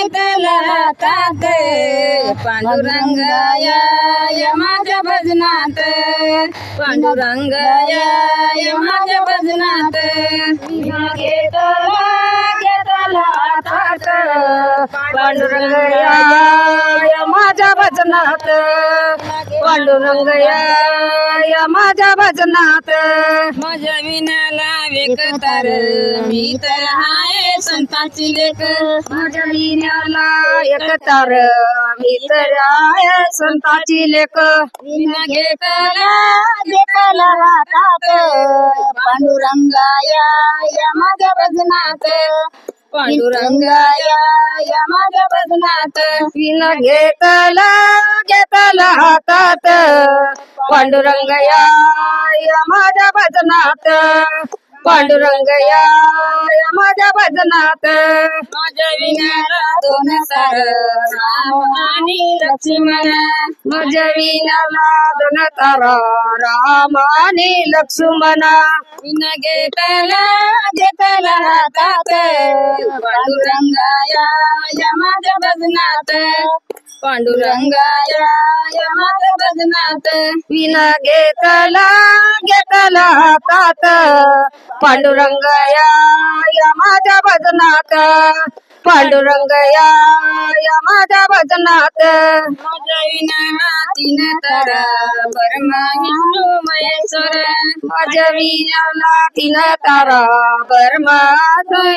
घेतला हातात पांडुरंगाया या माझ्या भजनात पांडुरंगाया या माझ्या भजनात घेतला हातात पांडुरंगाया या माझ्या भजनात पांडुरंगाया या माझ्या भजनात माझ्या विणाला वेकतार मी तर आहे संतांची लेक माझ्या विणाला एकतार मी तर आहे संतांची लेक विना घेतला हातात पांडुरंगाया या माझ्या भजनात पांडुरंगाया या माझ्या भजनात विना घेतला हातात पांडुरंगाया या माझ्या भजनात पांडुरंगाया या माझ्या भजनात माझ्या विणाला दोन तार राम आणि लक्ष्मण माझ्या विणाला दोन तार राम आणि लक्ष्मण विना घेतला हातात पांडुरंगाया या माझ्या भजनात पांडुरंगाया या माझ्या भजनात विना घेतला हातात पांडुरंगाया या माझ्या भजनात पांडुरंगाया या माझ्या भजनात माझ्या विना तीन तारा ब्रह्मा विष्णू महेश्वर माझ्या विना तीन तारा ब्रह्मा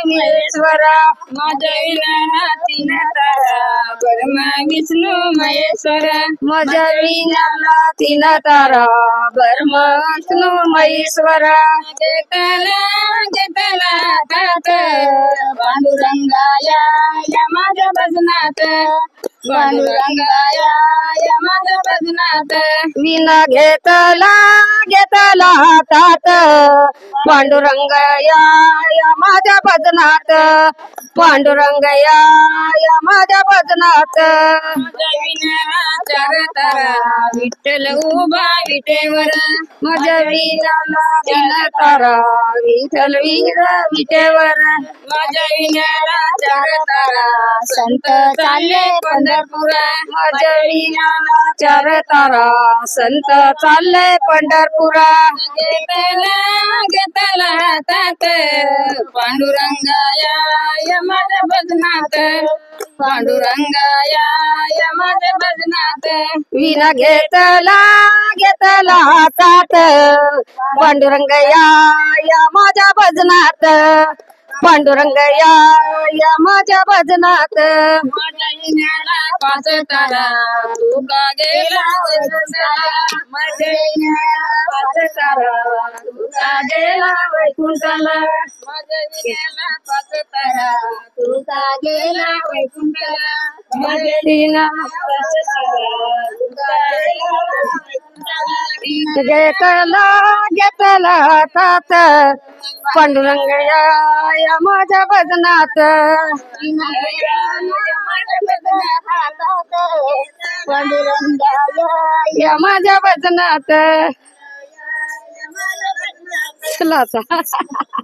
महेश्वर माझ्या विना तीन तारा ब्रह्मा विष्णू महेश्वर माझ्या विना तीन तारा ब्रह्मा विष्णू महेश्वर घेतला हातात पांडुरंगाया या माझ्या भजनात पांडुरंगाया या माझ्या भजनात विना घेतला हातात पांडुरंगाया या माझ्या भजनात पांडुरंगाया या माझ्या भजनात माझ्या विना चार तारा विठ्ठल उभा विटेवर माझ्या विना तीन तारा विठ्ठल वीर विटेवर माझ्या विना चार तारा संत चालले पंढरपुरा माझ्या विना चार तारा संत चालले पंढरपुरा घेतला हातात पांडुरंगाया या माझ्या भजनात पांडुरंगाया या माझ्या भजनात विना घेतला हातात पांडुरंगाया या माझ्या भजनात पांडुरंगाया या माझ्या भजनात माझ्या विण्याला पाच तारा तू का गेला वैकुंठाला माझ्या विण्याला पाच तारा तू का गेला वैकुंठाला माझ्या विण्याला पाच तारा तू का गेला वैकुंठाला माझ्या विण्याला पाच तारा तू का गेला वैकुंठाला घेतला हातात पांडुरंगाया या माझ्या भजनात पांडुरंगाया या माझ्या भजनात चला आता